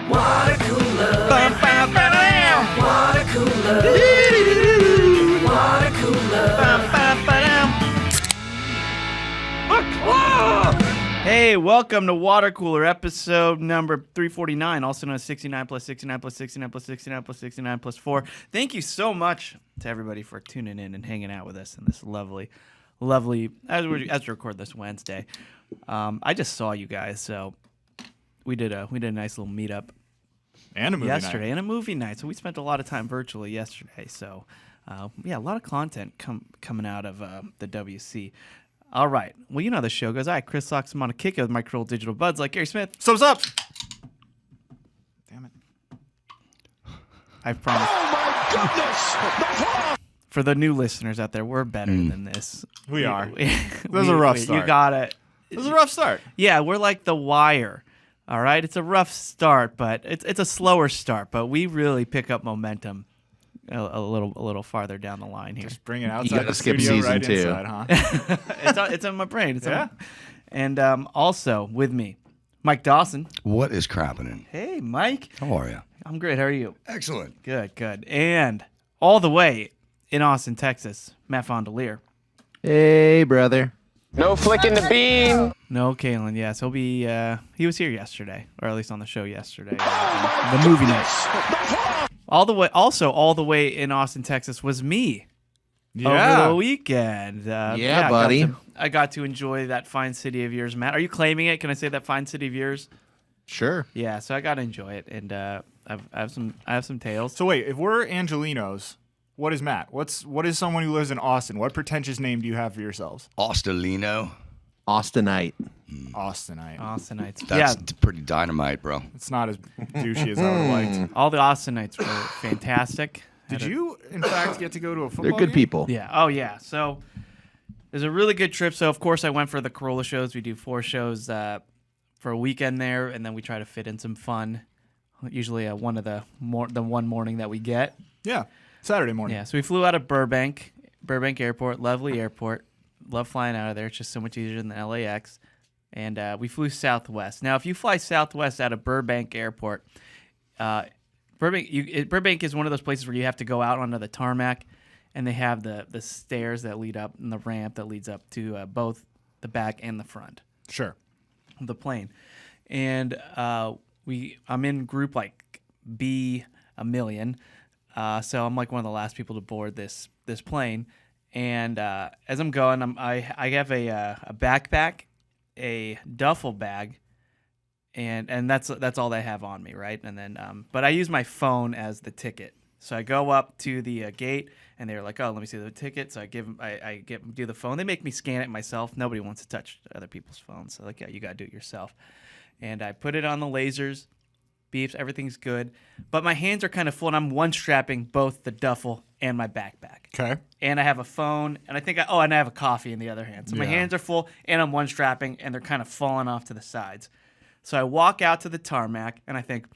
Watercooler. Watercooler. Watercooler. Hey, welcome to Watercooler, episode number 349, also known as 69 plus 69 plus 69 plus 69 plus 69 plus 4. Thank you so much to everybody for tuning in and hanging out with us in this lovely, as we record this Wednesday. I just saw you guys, so we did a nice little meetup and a movie yesterday night. and a movie night. So we spent a lot of time virtually yesterday. So yeah, a lot of content coming out of the WC. All right. Well, you know how the show goes. All right, Chris Locks. I'm on a kick with my cool digital buds like Gary Smith. So what's up? Damn it. I promise. Oh my goodness! For the new listeners out there, we're better than this. We are. This was a rough start. You got it. It was a rough start. Yeah, we're like The Wire. All right, it's a rough start, but it's a slower start. But we really pick up momentum a little farther down the line here. Just bring it outside. You gotta the skip studio season right 2. inside, huh? It's in my brain. Yeah. And also with me, Mike Dawson. What is crapping? Hey, Mike. How are you? I'm great. How are you? Excellent. Good. And all the way in Austin, Texas, Matt Fondelier. Hey, brother. No flicking the bean. No, Kalen. Yes, he'll be. He was here yesterday, or at least on the show yesterday. The movie night. All the way in Austin, Texas, was me over the weekend. Yeah, buddy. I got to enjoy that fine city of yours, Matt. Are you claiming it? Can I say that fine city of yours? Sure. Yeah. So I got to enjoy it, and I have some tales. So wait, if we're Angelinos, what is Matt? What is someone who lives in Austin? What pretentious name do you have for yourselves? Austelino. Austinite. Austinite. Austinites. That's Yeah. pretty dynamite, bro. It's not as douchey as I would have liked. All the Austinites were fantastic. Did you, in fact, get to go to a football They're good game? people. Yeah. Oh, yeah. So it was a really good trip. So, of course, I went for the Corolla shows. We do 4 shows for a weekend there, and then we try to fit in some fun. Usually one of the one morning that we get. Yeah. Saturday morning. Yeah. So we flew out of Burbank Airport, lovely airport. Love flying out of there. It's just so much easier than the LAX. And we flew Southwest. Now, if you fly Southwest out of Burbank Airport, Burbank is one of those places where you have to go out onto the tarmac, and they have the stairs that lead up and the ramp that leads up to both the back and the front Sure. of the plane. And I'm in group like B a million, so I'm like one of the last people to board this plane. And as I'm going, I have a backpack, a duffel bag, and that's all they have on me, right? And then, but I use my phone as the ticket. So I go up to the gate, and they're like, "Oh, let me see the ticket." So I do the phone. They make me scan it myself. Nobody wants to touch other people's phones, so like, yeah, you gotta do it yourself. And I put it on the lasers, beeps, everything's good, but my hands are kind of full, and I'm one strapping both the duffel and my backpack. Okay. And I have a phone, and I have a coffee in the other hand. So my hands are full, and I'm one strapping, and they're kind of falling off to the sides. So I walk out to the tarmac, and I think,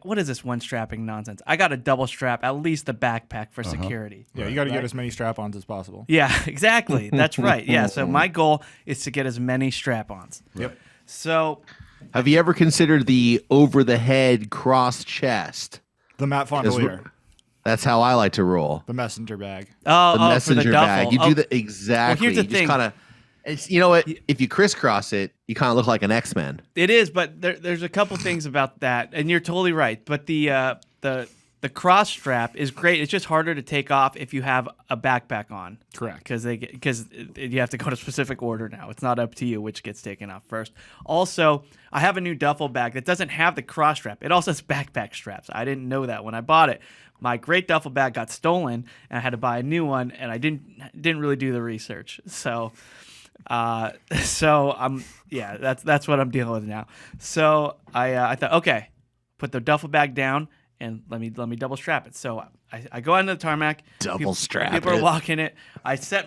what is this one strapping nonsense? I got a double strap, at least the backpack for security. Yeah, you got to get as many strap-ons as possible. Yeah, exactly. That's right. Yeah, so my goal is to get as many strap-ons. Yep. So Have you ever considered the over-the-head cross chest? The Matt Fondelier. That's how I like to roll. The messenger bag. The for messenger the duffel. bag. You do the exactly. Well, here's the you just thing. kind of. It's, you know what? If you crisscross it, you kind of look like an X-Men. It is, but there's a couple things about that, and you're totally right. But the cross strap is great. It's just harder to take off if you have a backpack on. Correct. Because you have to go to a specific order now. It's not up to you which gets taken off first. Also, I have a new duffel bag that doesn't have the cross strap. It also has backpack straps. I didn't know that when I bought it. My great duffel bag got stolen, and I had to buy a new one, and I didn't really do the research. So that's what I'm dealing with now. So I thought, okay, put the duffel bag down and let me double strap it. So I go onto the tarmac. Double strap People it. are walking it. I set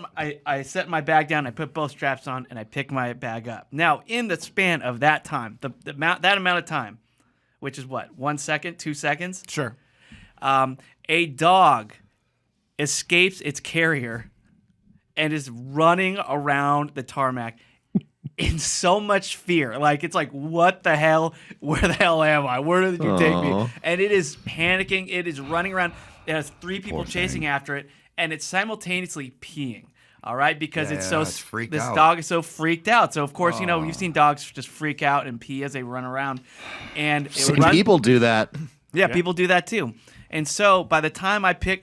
my bag down. I put both straps on, and I pick my bag up. Now, in the span of that time, that amount of time, which is what, 1 second, 2 seconds? Sure. A dog escapes its carrier and is running around the tarmac in so much fear. Like, it's like, what the hell? Where the hell am I? Where did you take me? And it is panicking. It is running around. It has 3 people chasing after it, and it's simultaneously peeing. All right, because it's freaked this out. dog is so freaked out. So of course, you've seen dogs just freak out and pee as they run around, and People do that. Yeah, people do that too. And so by the time I put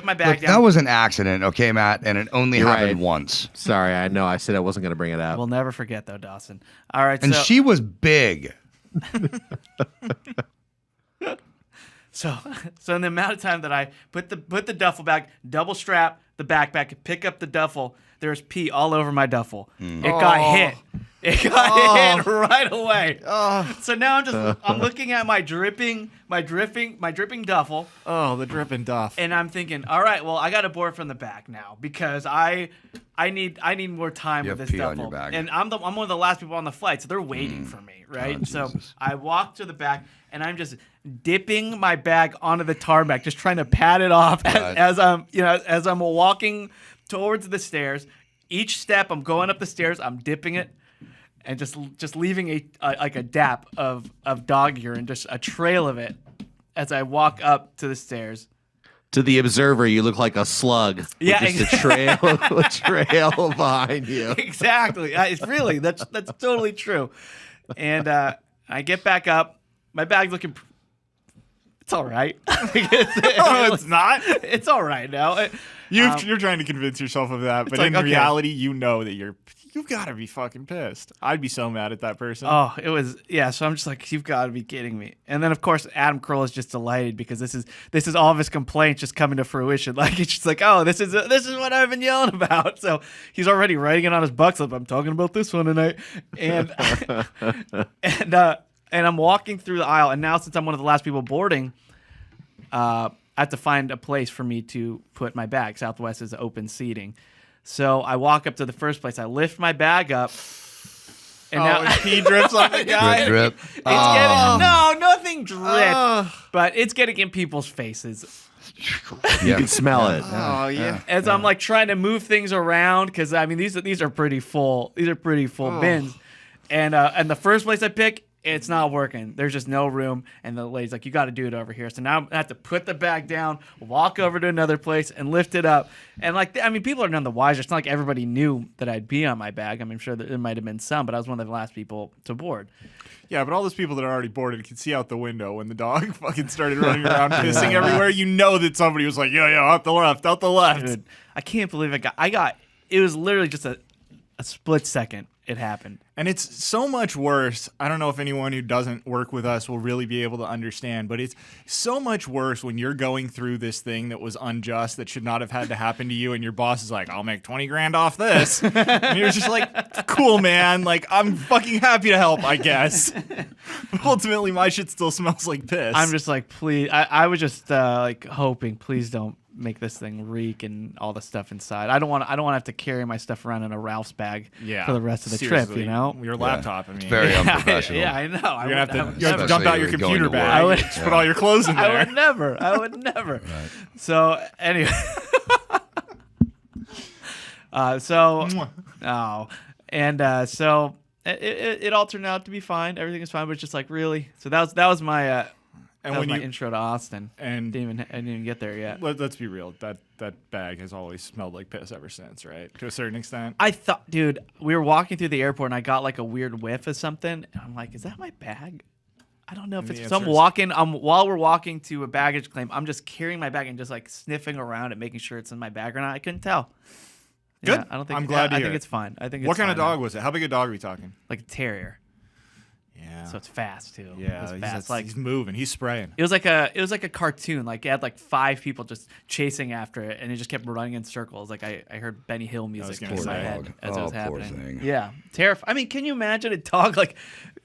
my bag Look, down. that was an accident, okay, Matt, and it only happened right. once. Sorry, I know. I said I wasn't going to bring it up. We'll never forget though, Dawson. All right, And so she was big. So in the amount of time that I put the duffel bag, double strap the backpack, pick up the duffel, there's pee all over my duffel. It got hit. It got hit right away. So now I'm looking at my dripping duffel. Oh, the dripping duff. And I'm thinking, all right, well, I got to board from the back now because I need more time You with have this pee on duffel. your bag. And I'm one of the last people on the flight, so they're waiting for me, right? So Jesus. I walk to the back, and I'm just dipping my bag onto the tarmac, just trying to pat it off as I'm walking towards the stairs. Each step, I'm going up the stairs, I'm dipping it, and just leaving a dap of dog urine, just a trail of it as I walk up to the stairs. To the observer, you look like a slug. With Yeah, just a trail behind you. Exactly. It's really that's totally true. And I get back up. My bag's looking. It's all right. It's not. It's all right now. You're trying to convince yourself of that, but like, in okay. reality, you know that you've got to be fucking pissed. I'd be so mad at that person. Oh, it was So I'm just like, you've got to be kidding me. And then of course Adam Kroll is just delighted because this is all of his complaints just coming to fruition. Like it's just like, oh, this is what I've been yelling about. So he's already writing it on his buck slip. I'm talking about this one tonight, and and I'm walking through the aisle. And now since I'm one of the last people boarding, I have to find a place for me to put my bag. Southwest is open seating. So I walk up to the first place. I lift my bag up. And now and pee drips on the guy. Drip. it's getting, nothing dripped, but it's getting in people's faces. You can smell it. Oh yeah. As I'm like trying to move things around, because I mean these are pretty full. These are pretty full bins, and the first place I pick, it's not working. There's just no room, and the lady's like, "You got to do it over here." So now I have to put the bag down, walk over to another place, and lift it up. And like, I mean, people are none the wiser. It's not like everybody knew that I'd be on my bag. I mean, I'm sure there might have been some, but I was one of the last people to board. Yeah, but all those people that are already boarded can see out the window when the dog fucking started running around pissing everywhere. You know that somebody was like, yeah, out the left. Dude, I can't believe I got. It was literally just a split second. It happened. And it's so much worse. I don't know if anyone who doesn't work with us will really be able to understand, but it's so much worse when you're going through this thing that was unjust, that should not have had to happen to you, and your boss is like, I'll make 20 grand off this. And you're just like, cool, man. Like, I'm fucking happy to help, I guess. But ultimately, my shit still smells like piss. I'm just like, please. I was just like hoping, please don't make this thing reek and all the stuff inside. I don't want to have to carry my stuff around in a Ralph's bag for the rest of the trip. You know, your laptop. I mean, It's very unprofessional. Yeah, I know. You're gonna have to Especially dump out your when you're going computer to bag. work. Just put all your clothes in there. I would never. Right. So anyway, so it all turned out to be fine. Everything is fine, but it's just like, really. So that was my intro to Austin. And I didn't even get there yet. let's be real. That bag has always smelled like piss ever since, right? To a certain extent. I thought, dude, we were walking through the airport and I got like a weird whiff of something, and I'm like, is that my bag? I don't know if it's. So I'm walking. While we're walking to a baggage claim, I'm just carrying my bag and just like sniffing around it, making sure it's in my bag or not. I couldn't tell. Good. Yeah, I don't think. I'm glad to I hear think it. it's fine. I think. It's What kind of fine. dog was it? How big a dog are we talking? Like a terrier. Yeah. So it's fast too. Yeah, It's he's, fast. Like he's moving. He's spraying. it was like a cartoon. Like it had like 5 people just chasing after it, and it just kept running in circles. Like I heard Benny Hill music gonna in my say. head as it was Poor happening. thing. Yeah, terrifying. I mean, can you imagine a dog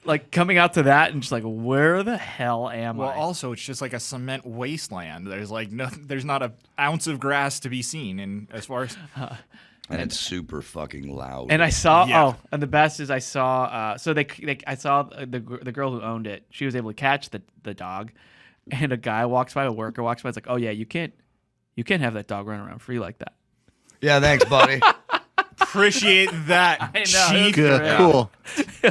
like coming out to that and just like, where the hell am Well, I? also it's just like a cement wasteland. There's like there's not an ounce of grass to be seen. And as far as And it's super fucking loud. And I saw, Yeah. and the best is I saw, I saw the girl who owned it. She was able to catch the dog, and a guy walks by, a worker walks by. It's like, oh yeah, you can't have that dog run around free like that. Yeah, thanks, buddy. Appreciate that. I know, Chief. it was Good. Cool.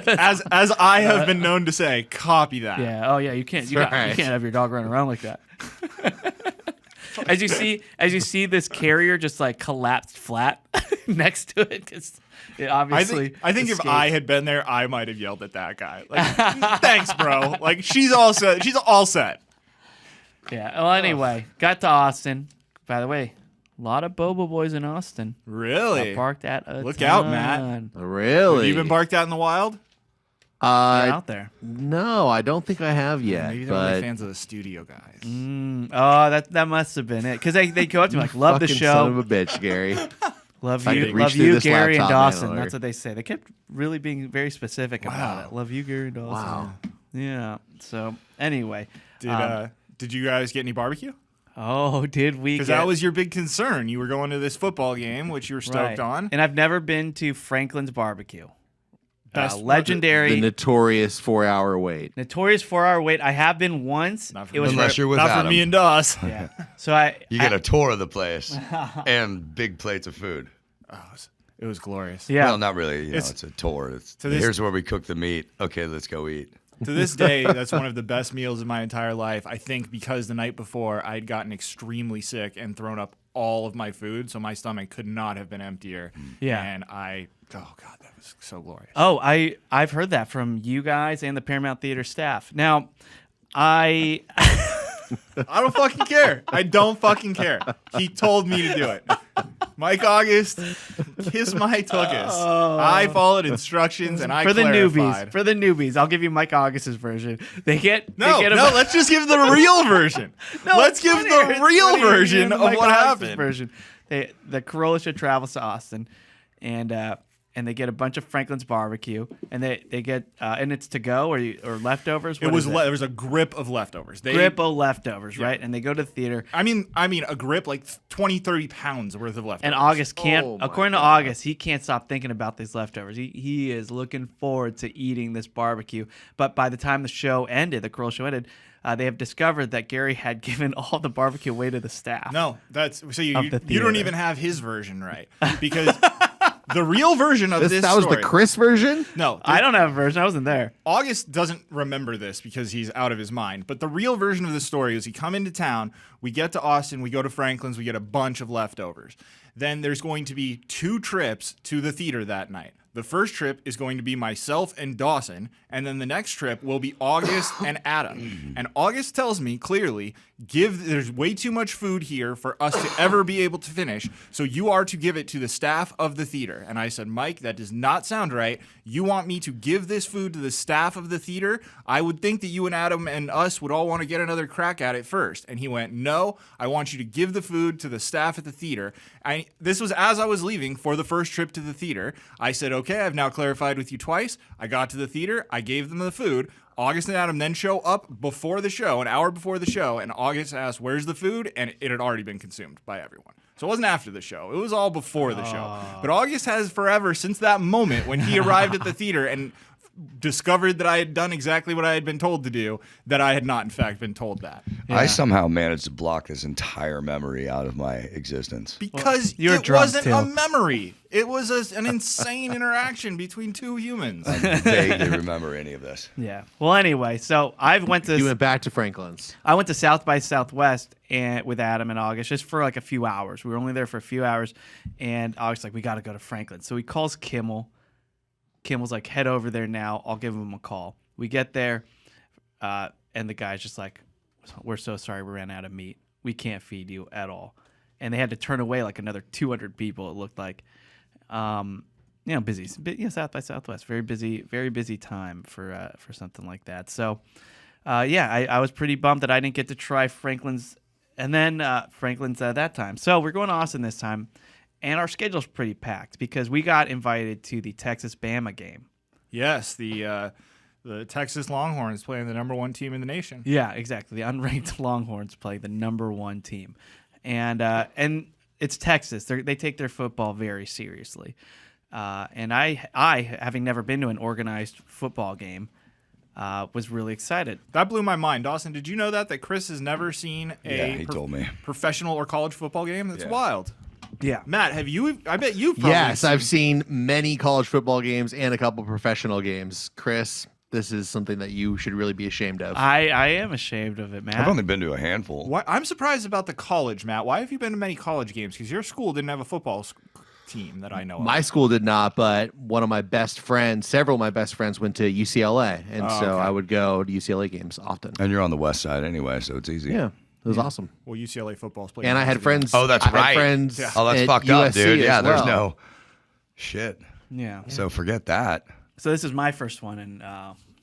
As I have been known to say, copy that. Yeah. Oh yeah. You can't. You right. can't have your dog running around like that. As you see this carrier just like collapsed flat next to it because it obviously. I think if escaped. I had been there, I might have yelled at that guy. Like, thanks, bro. Like, she's all set. She's all set. Yeah. Well, anyway, got to Austin. By the way, a lot of Bobo boys in Austin. Really? Got barked at a Look ton. out, Matt. Really? Have you been barked out in the wild? They're out there. No, I don't think I have yet. Maybe they're only but fans of the studio guys. Oh, that must have been it. Because they go up to me like, love the fucking show. son of a bitch, Gary. Love I you, could reach love through you, this Gary and laptop Dawson. manually. That's what they say. They kept really being very specific about it. Love you, Gary and Dawson. Wow. Yeah. So anyway, Did you guys get any barbecue? oh, did we? Because that was your big concern. You were going to this football game, which you were stoked on. And I've never been to Franklin's Barbecue. Best- Legendary, The notorious 4-hour wait. notorious 4-hour wait. I have been once. Not for It was Unless you're with Not Adam. for me and Dawes. yeah. So I You get a tour of the place and big plates of food. It was glorious. yeah. Well, not really. You know, It's- it's a tour. It's, to this- here's where we cook the meat. Okay, let's go eat. To this day, that's one of the best meals of my entire life. I think because the night before I'd gotten extremely sick and thrown up all of my food, so my stomach could not have been emptier. Yeah. And oh God, that was so glorious. Oh, I've heard that from you guys and the Paramount Theater staff. Now, I I don't fucking care. I don't fucking care. He told me to do it. Mike August, kiss my tuchus. I followed instructions and I for the clarified. newbies, I'll give you Mike August's version. They get No, they get let's just give the real version. No, Let's it's give funnier. the It's real funnier version than of Mike what August's happened. Version. The Corolla show travels to Austin, and they get a bunch of Franklin's barbecue, and they get and it's to go or leftovers. It What was is there was a grip of leftovers. grip of leftovers, right? And they go to the theater. I mean a grip like 20, 30 pounds worth of leftovers. And August can't, Oh my according to God. August, he can't stop thinking about these leftovers. He is looking forward to eating this barbecue. But by the time the show ended, the Corolla show ended, they have discovered that Gary had given all the barbecue away to the staff. No, that's so you Of the you don't theater. even have his version right because the real version of this That was story, the Chris version? No, I don't have a version. I wasn't there. August doesn't remember this because he's out of his mind. But the real version of the story is he come into town, we get to Austin, we go to Franklin's, we get a bunch of leftovers. Then there's going to be 2 trips to the theater that night. The first trip is going to be myself and Dawson, and then the next trip will be August and Adam. And August tells me clearly, there's way too much food here for us to ever be able to finish, so you are to give it to the staff of the theater. And I said, Mike, that does not sound right. You want me to give this food to the staff of the theater? I would think that you and Adam and us would all want to get another crack at it first. And he went, no, I want you to give the food to the staff at the theater. This was as I was leaving for the first trip to the theater. I said, okay, I've now clarified with you twice. I got to the theater. I gave them the food. August and Adam then show up before the show, an hour before the show, and August asked, where's the food? And it had already been consumed by everyone. So it wasn't after the show. It was all before the show. But August has forever, since that moment when he arrived at the theater and discovered that I had done exactly what I had been told to do, that I had not, in fact, been told that. I somehow managed to block this entire memory out of my existence. Because you were it drunk, wasn't too. a memory. It was an insane interaction between 2 humans. I vaguely remember any of this. Yeah. Well, anyway, so I went You to went back to Franklin's. South by Southwest and with Adam and August just for like a few hours. We were only there for a few hours, and August's like, we got to go to Franklin. So he calls Kimmel. Kimmel's like, head over there now. I'll give him a call. We get there, and the guy's just like, we're so sorry we ran out of meat. We can't feed you at all. And they had to turn away like another 200 people, it looked like. Busy. South by Southwest. Very busy time for something like that. So, I was pretty bummed that I didn't get to try Franklin's and then Franklin's that time. So we're going to Austin this time. And our schedule's pretty packed because we got invited to the Texas-Bama game. Yes, the Texas Longhorns playing the #1 team in the nation. Yeah, exactly. The unranked Longhorns play the #1 team. And it's Texas. They take their football very seriously. And I, having never been to an organized football game, was really excited. That blew my mind. Dawson, did you know that Chris has never seen Yeah, he told me. professional or college football game? That's Yeah. wild. Yeah. Matt, have you? I bet you've probably Yes, I've seen many college football games and a couple professional games. Chris, this is something that you should really be ashamed of. I am ashamed of it, man. I've only been to a handful. Why, I'm surprised about the college, Matt. Why have you been to many college games? Because your school didn't have a football team that I know of. My school did not, but one of my best friends, several of my best friends went to UCLA, and so I would go to UCLA games often. And you're on the west side anyway, so it's easy. Yeah, it was awesome. Well, UCLA football's played. And I had friends. Oh, that's I had right. friends Oh, that's at fucked up, USC dude. as Yeah, there's well. no shit. Yeah. So forget that. So this is my first one, and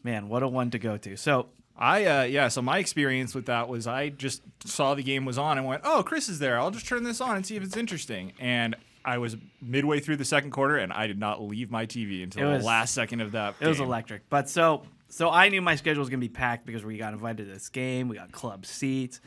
man, what a one to go to. So So my experience with that was I just saw the game was on and went, oh, Chris is there. I'll just turn this on and see if it's interesting. And I was midway through the second quarter, and I did not leave my TV until the last second of that. It was electric. But so I knew my schedule was going to be packed because we got invited to this game. We got club seats.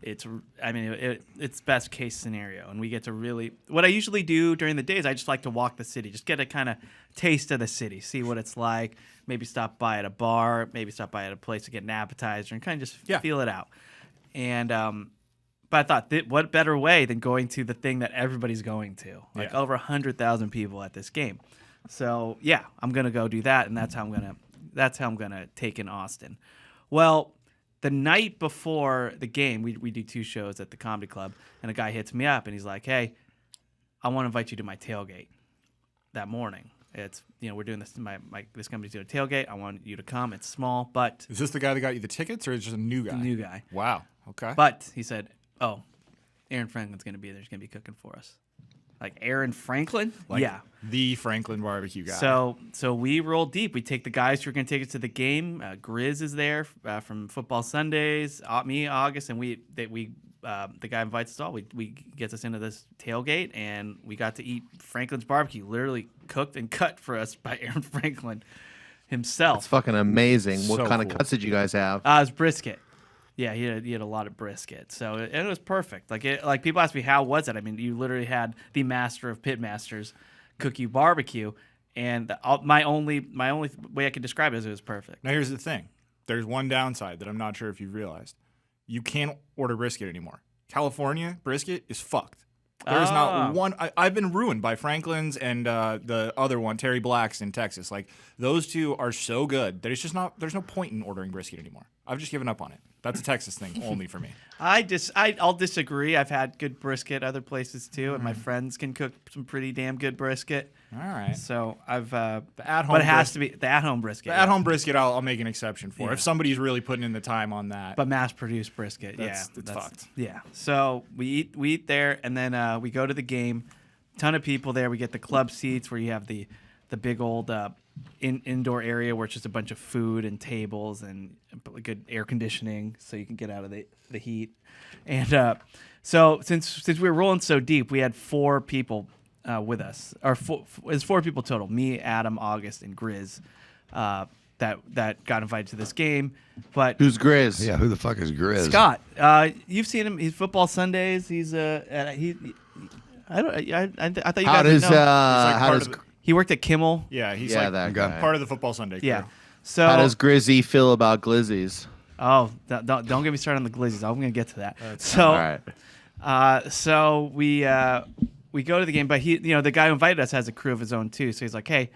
It's best case scenario, and we get to really. What I usually do during the day is I just like to walk the city, just get a kind of taste of the city, see what it's like. Maybe stop by at a bar, maybe stop by at a place to get an appetizer, and kind of just feel it out. And but I thought, what better way than going to the thing that everybody's going to? Like over 100,000 people at this game. So yeah, I'm gonna go do that, and that's how I'm gonna take in Austin. Well, the night before the game, we do 2 shows at the comedy club, and a guy hits me up and he's like, "Hey, I want to invite you to my tailgate that morning. It's we're doing this. This company's doing a tailgate. I want you to come. It's small, but Is this the guy that got you the tickets, or is it just a new guy? new guy. Wow. Okay. But he said, "Oh, Aaron Franklin's gonna be there. He's gonna be cooking for us." Like Aaron Franklin? Yeah. The Franklin barbecue guy. So we roll deep. We take the guys who are going to take us to the game. Grizz is there from Football Sundays. Me, August, and the guy invites us all. We gets us into this tailgate, and we got to eat Franklin's barbecue, literally cooked and cut for us by Aaron Franklin himself. It's fucking amazing. What So kind cool. of cuts did you guys have? It was brisket. Yeah, he had a lot of brisket, so it was perfect. Like people ask me, how was it? I mean, you literally had the master of pit masters cook you barbecue, and my only way I could describe it is it was perfect. Now here's the thing. There's one downside that I'm not sure if you've realized. You can't order brisket anymore. California brisket is fucked. There's not one. I've been ruined by Franklin's and the other one, Terry Black's in Texas. Like those two are so good that it's just not. There's no point in ordering brisket anymore. I've just given up on it. That's a Texas thing only for me. I'll disagree. I've had good brisket other places too, and my friends can cook some pretty damn good brisket. All right. So I've the at-home but it has to be the at-home brisket. The at-home brisket, I'll make an exception for. Yeah. If somebody's really putting in the time on that. But mass-produced brisket, That's that's fucked. Yeah. So we eat there, and then we go to the game. Ton of people there. We get the club seats where you have the big old indoor area where it's just a bunch of food and tables and good air conditioning, so you can get out of the heat. And so since we were rolling so deep, we had 4 people with us, or it's 4 people total. Me, Adam, August, and Grizz. That got invited to this game, but Who's Grizz? Yeah, who the fuck is Grizz? Scott, you've seen him. He's Football Sundays. He's I thought you How guys does would know. how does He worked at Kimmel. Yeah, he's Yeah, like that guy. part of the Football Sunday crew. Yeah. So how does Grizzy feel about Glizzies? don't get me started on the Glizzies. I'm gonna get to that. All right. So we go to the game, but the guy who invited us has a crew of his own too. So he's like, hey,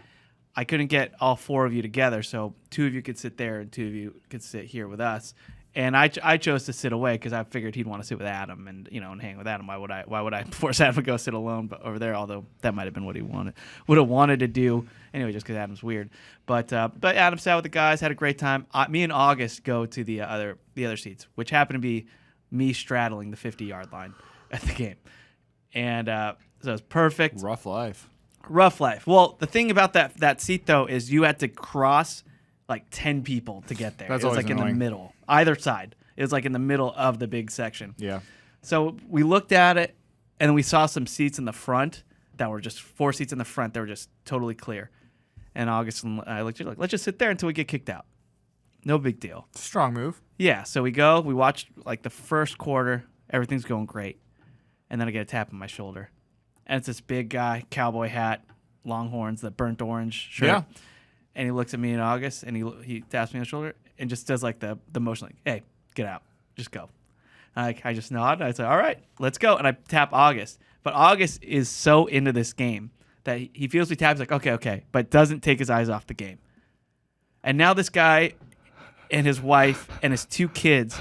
I couldn't get all 4 of you together, so 2 of you could sit there and 2 of you could sit here with us. And I chose to sit away because I figured he'd want to sit with Adam and hang with Adam. Why would I force Adam to go sit alone over there? Although that might have been what he would have wanted to do anyway, just because Adam's weird. But Adam sat with the guys, had a great time. Me and August go to the other seats, which happened to be me straddling the 50-yard line at the game, and so it was perfect. Rough life. Rough life. Well, the thing about that seat though is you had to cross like 10 people to get there. That's it was always like in annoying. the middle, either side. It was like in the middle of the big section. Yeah. So we looked at it, and we saw some seats in the front that were just 4 seats in the front that were just totally clear. And August and I looked at it like, let's just sit there until we get kicked out. No big deal. Strong move. Yeah. So we watched like the first quarter. Everything's going great, and then I get a tap on my shoulder, and it's this big guy, cowboy hat, Longhorns, the burnt orange shirt. Yeah. And he looks at me in August, and he taps me on the shoulder and just does like the motion, like, "Hey, get out, just go." I just nod. I say, all right, let's go. And I tap August. But August is so into this game that he feels we tap. He's like, okay, but doesn't take his eyes off the game. And now this guy and his wife and his 2 kids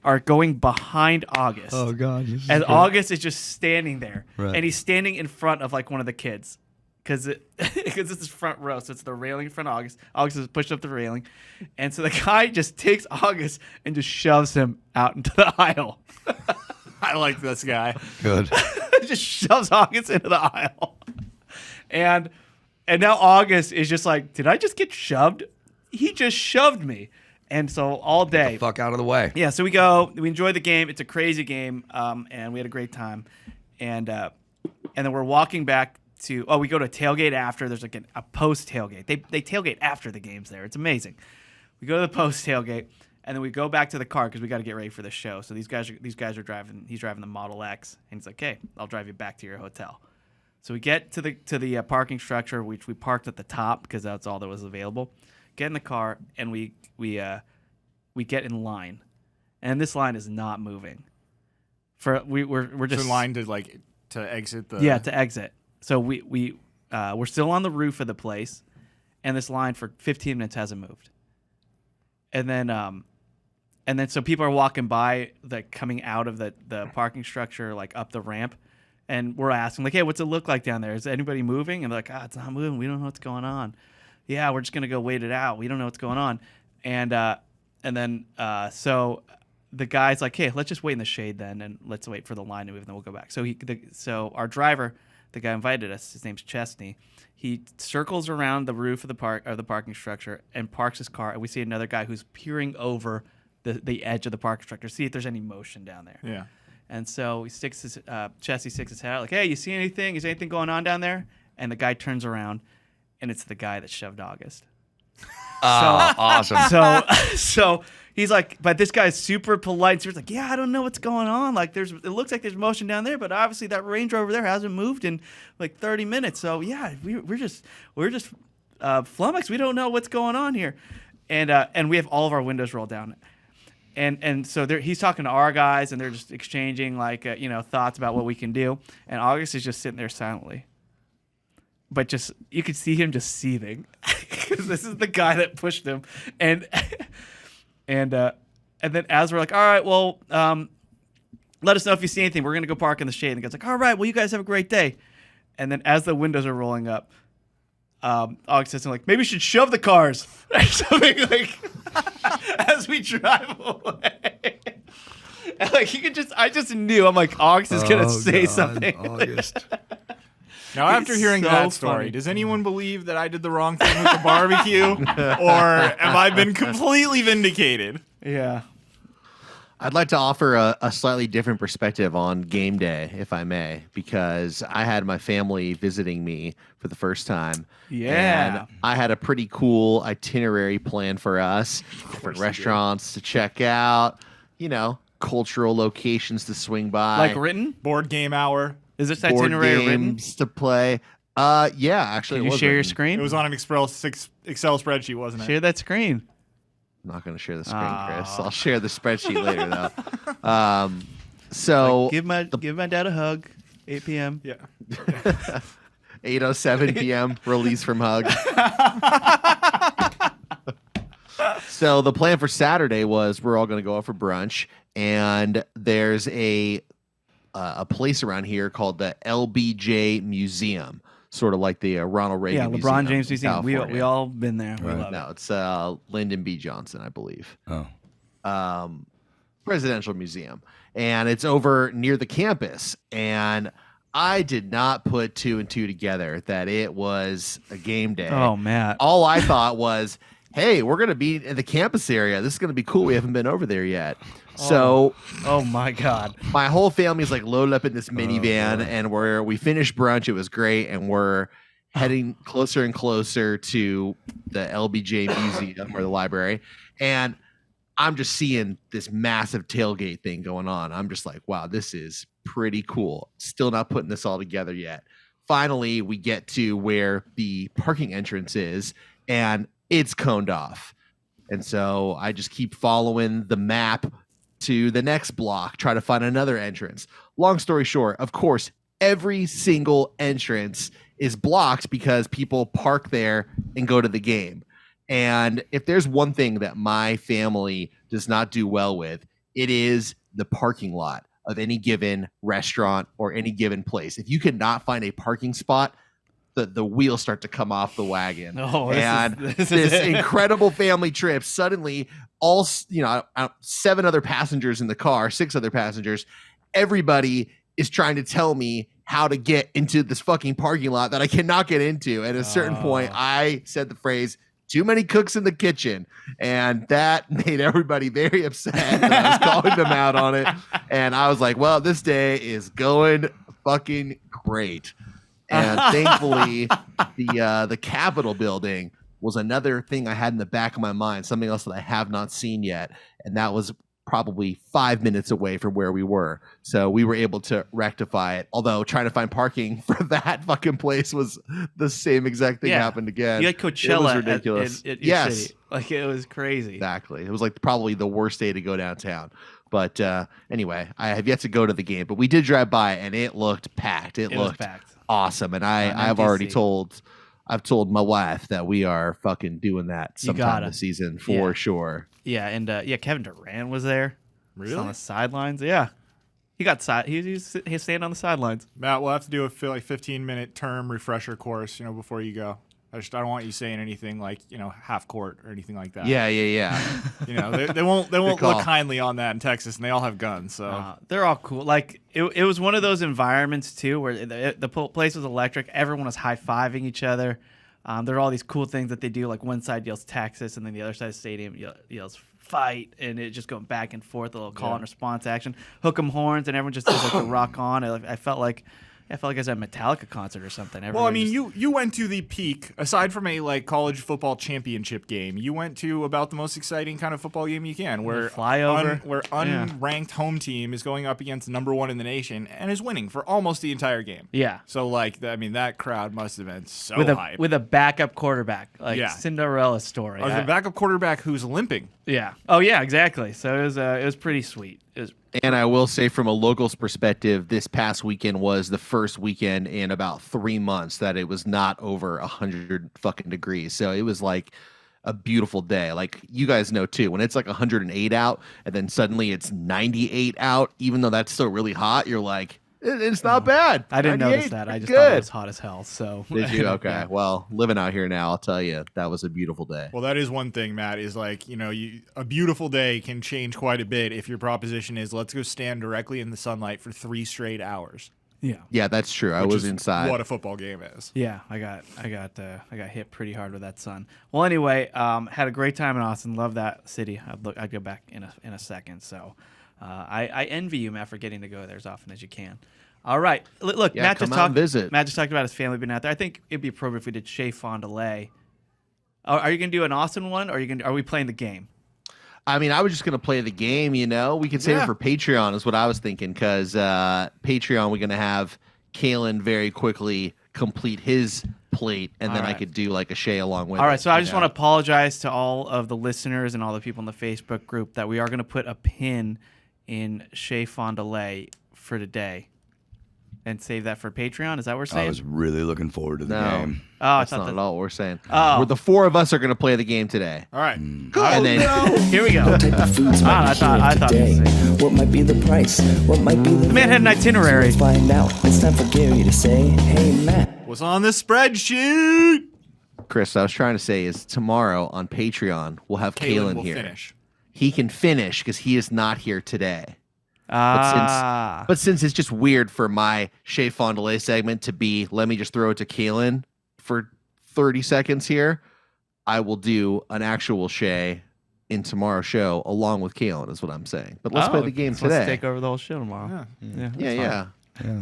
are going behind August. Oh God! And August is just standing there, Right. and he's standing in front of like one of the kids, because it's this front row, so it's the railing in front of August. August is pushed up the railing, and so the guy just takes August and just shoves him out into the aisle. I like this guy. Good. Just shoves August into the aisle, and now August is just like, did I just get shoved? He just shoved me. And so all day, Fuck out of the way. yeah. So we go, we enjoy the game. It's a crazy game, and we had a great time. And then we're walking back to. Oh, we go to a tailgate after. There's like a post tailgate. They tailgate after the games there. It's amazing. We go to the post tailgate, and then we go back to the car because we got to get ready for the show. So these guys are driving. He's driving the Model X, and he's like, "Hey, I'll drive you back to your hotel." So we get to the parking structure, which we parked at the top because that's all that was available. Get in the car, and we get in line, and this line is not moving. We're just in line to exit the. to exit. So we're still on the roof of the place, and this line for 15 minutes hasn't moved. And then so people are walking by, like coming out of the parking structure, like up the ramp, and we're asking like, hey, what's it look like down there? Is anybody moving? And they're like, it's not moving. We don't know what's going on. Yeah, we're just gonna go wait it out. We don't know what's going on. And then so the guy's like, hey, let's just wait in the shade then, and let's wait for the line to move, and then we'll go back. So our driver, the guy invited us, his name's Chesney. He circles around the roof of the parking structure and parks his car, and we see another guy who's peering over the edge of the parking structure, see if there's any motion down there. Yeah. And so Chesney sticks his head out, like, hey, you see anything? Is anything going on down there? And the guy turns around, and it's the guy that shoved August. Awesome. So he's like, but this guy's super polite. So he's like, yeah, I don't know what's going on. Like, it looks like there's motion down there, but obviously that Range Rover there hasn't moved in like 30 minutes. So yeah, we're just flummoxed. We don't know what's going on here, and we have all of our windows rolled down. And so he's talking to our guys, and they're just exchanging like thoughts about what we can do. And August is just sitting there silently, but just you could see him just seething because this is the guy that pushed him. And then as we're like, all right, well, let us know if you see anything. We're gonna go park in the shade. And the guy's like, all right, well, you guys have a great day. And then as the windows are rolling up, August says something like, maybe we should shove the cars or something like as we drive away. And like I just knew. I'm like, August is gonna say something. August. Now, after hearing so that story, funny. does anyone believe that I did the wrong thing with the barbecue, or have I been completely vindicated? Yeah. I'd like to offer a slightly different perspective on game day, if I may, because I had my family visiting me for the first time. Yeah. And I had a pretty cool itinerary planned for us, different restaurants to check out, cultural locations to swing by. Like written? Board game hour. Is this board itinerary written? games to play. Yeah, actually. Can it you was share your written. screen? It was on an Excel spreadsheet, wasn't it? Share that screen. I'm not going to share the screen, Chris. I'll share the spreadsheet later, though. So Give my dad a hug. 8 p.m. Yeah. 8:07 p.m. release from Hug. So the plan for Saturday was we're all going to go out for brunch, and there's a place around here called the LBJ Museum, sort of like the Ronald Reagan Yeah, Museum. LeBron James Museum. We California. all been there. We love No, it. it's Lyndon B. Johnson, I believe. Oh. Presidential Museum, and it's over near the campus. And I did not put 2 and 2 together that it was a game day. Oh, Matt. All I thought was, hey, we're going to be in the campus area. This is going to be cool. We haven't been over there yet. So Oh my God. my whole family's like loaded up in this minivan, and we finished brunch. It was great, and we're heading closer and closer to the LBJ Museum or the library, and I'm just seeing this massive tailgate thing going on. I'm just like, wow, this is pretty cool. Still not putting this all together yet. Finally, we get to where the parking entrance is, and it's coned off. And so I just keep following the map to the next block, try to find another entrance. Long story short, of course, every single entrance is blocked because people park there and go to the game. And if there's one thing that my family does not do well with, it is the parking lot of any given restaurant or any given place. If you cannot find a parking spot, the wheels start to come off the wagon. Oh, this incredible family trip, suddenly all, 7 other passengers in the car, 6 other passengers, everybody is trying to tell me how to get into this fucking parking lot that I cannot get into. At a certain point, I said the phrase, "Too many cooks in the kitchen," and that made everybody very upset that I was calling them out on it. And I was like, well, this day is going fucking great. And thankfully, the Capitol building was another thing I had in the back of my mind, something else that I have not seen yet, and that was probably 5 minutes away from where we were. So we were able to rectify it. Although trying to find parking for that fucking place was the same exact thing happened again. You had Coachella. It was ridiculous. At your yes. city. Like, it was crazy. Exactly. It was like probably the worst day to go downtown. But anyway, I have yet to go to the game, but we did drive by and it looked packed. It looked packed. Awesome. And I've already told my wife that we are fucking doing that sometime this season for sure. Yeah, and Kevin Durant was there. Really? Just on the sidelines. Yeah. He got he's staying on the sidelines. Matt, we'll have to do a 15-minute term refresher course, before you go. I don't want you saying anything like, half court or anything like that. Yeah. They won't look kindly on that in Texas, and they all have guns. So they're all cool. Like it was one of those environments too, where the place was electric. Everyone was high-fiving each other. There are all these cool things that they do. Like one side yells Texas, and then the other side of the stadium yells fight, and it just going back and forth. A little call and response action. Hook 'em horns, and everyone just does like the rock on. I felt like I was at a Metallica concert or something. Well, I mean, you went to the peak, aside from a college football championship game. You went to about the most exciting kind of football game you can, where unranked home team is going up against number 1 in the nation and is winning for almost the entire game. Yeah. So that crowd must have been so hyped. With a backup quarterback, Cinderella story. A backup quarterback who's limping. Yeah. Oh yeah, exactly. So it was pretty sweet. And I will say, from a local's perspective, this past weekend was the first weekend in about 3 months that it was not over 100 fucking degrees. So it was like a beautiful day. Like, you guys know too, when it's like 108 out and then suddenly it's 98 out, even though that's still really hot, you're like, it's not bad. I didn't notice that. I just thought it was hot as hell. So did you? Okay. Well, living out here now, I'll tell you, that was a beautiful day. Well, that is one thing, Matt, is like, a beautiful day can change quite a bit if your proposition is let's go stand directly in the sunlight for 3 straight hours. Yeah. Yeah, that's true. I was inside. What a football game is. Yeah, I got hit pretty hard with that sun. Well, anyway, had a great time in Austin. Love that city. I'd go back in a second. So I envy you, Matt, for getting to go there as often as you can. All right. Look, Matt just talked about his family being out there. I think it'd be appropriate if we did Shea Fond du Lac. Are you going to do an Austin one, or are we playing the game? I mean, I was just going to play the game, We could save it for Patreon is what I was thinking, because Patreon, we're going to have Kalen very quickly complete his plate, and then I could do like a Shea along with it. All right, so I just want to apologize to all of the listeners and all the people in the Facebook group that we are going to put a pin in Shea Fond du Lac for today. And save that for Patreon? Is that what we're saying? I was really looking forward to the game. Oh, that's not at all what we're saying. Oh. We're the 4 of us are going to play the game today. All right. And then here we go. What type of foods might be here today? What might be the price? What might be the man had an itinerary. Let's find out. It's time for Gary to say, "Hey, Matt, what's on the spreadsheet?" Chris, I was trying to say is tomorrow on Patreon we'll have Kalen here. Finish. He can finish because he is not here today. But since it's just weird for my Shea Fond du Lac segment to be, let me just throw it to Kalen for 30 seconds here, I will do an actual Shea in tomorrow's show along with Kalen, is what I'm saying. But let's play the game today. Let's take over the whole show tomorrow. Yeah.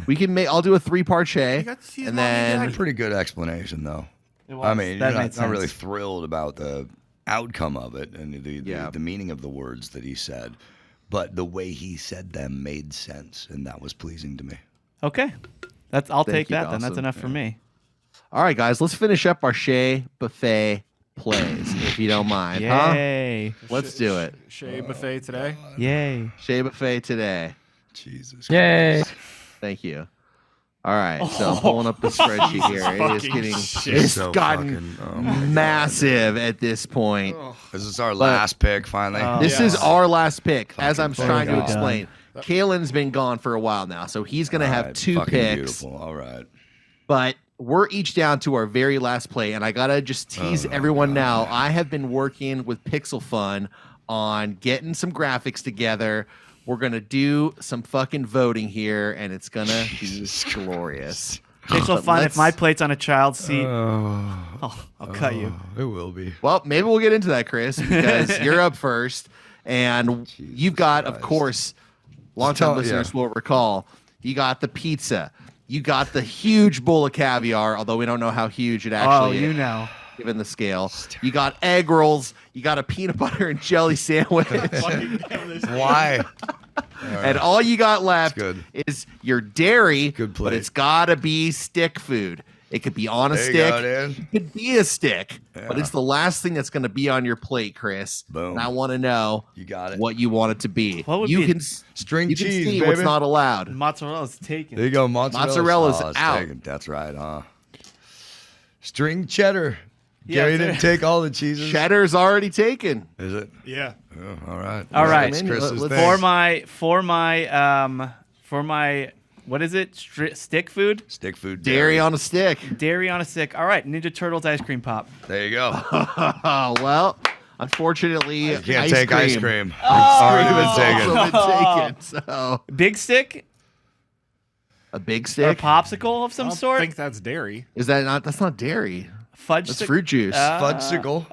We can I'll do a 3-part Shea, and then Pretty good explanation, though. I mean, you're not really thrilled about the outcome of it and the meaning of the words that he said. But the way he said them made sense, and that was pleasing to me. Okay. I'll take that, then. Awesome. That's enough for me. All right, guys, let's finish up our Shea Buffet plays. if you don't mind. Yay. Huh? Let's do it. Shea buffet today. Yay. Shea buffet today. Jesus. Yay. Thank you. All right, so I'm pulling up the spreadsheet here. It is getting, it's So gotten fucking, oh my massive at this point. Is this our last pick finally? This is our last pick, as I'm Fucking trying to done. explain. Kalen's been gone for a while now, so he's going to have Alright, 2 fucking picks. Beautiful. All right. But we're each down to our very last play, and I got to just tease everyone now. I have been working with Pixel Fun on getting some graphics together. We're going to do some fucking voting here, and it's going to be glorious. Pixel But Fun, if let's- my plate's on a child's seat, I'll cut you. It will be. Well, maybe we'll get into that, Chris, because you're up first, and you've got, of Christ. course, longtime Yeah. listeners will recall, you got the pizza, you got the huge bowl of caviar, although we don't know how huge it Oh, actually you is, know. given the scale. You got egg rolls, you got a peanut butter and jelly sandwich, Why? and all you got left good. is your dairy, Good but plate. it's got to be stick food. It could be on a There you stick. go, dude. It could be a stick, but Yeah. it's the last thing that's going to be on your plate, Chris. Boom. And I want to know You got it. what you want it to be. What would you be- can String you can cheese, see baby. what's not allowed. Mozzarella's taken. There you go. Mozzarella's sauce out. taken. That's right, huh? String cheddar. Yeah, Gary there- didn't take all the cheeses. Cheddar's already taken. Is it? Yeah. Oh, all right. All right. That's Chris's Let's- thing. For my what is it? Stick food? Stick food. Dairy on a stick. Dairy on a stick. All right, Ninja Turtles ice cream pop. There you go. Oh, well, unfortunately, You can't take ice cream. Ice Already cream been has taken. also been taken. So Big stick? a big Or a stick. popsicle of I some don't sort? think that's dairy. Is that not? That's not dairy. Fudge That's stick? fruit juice. Fudgesicle.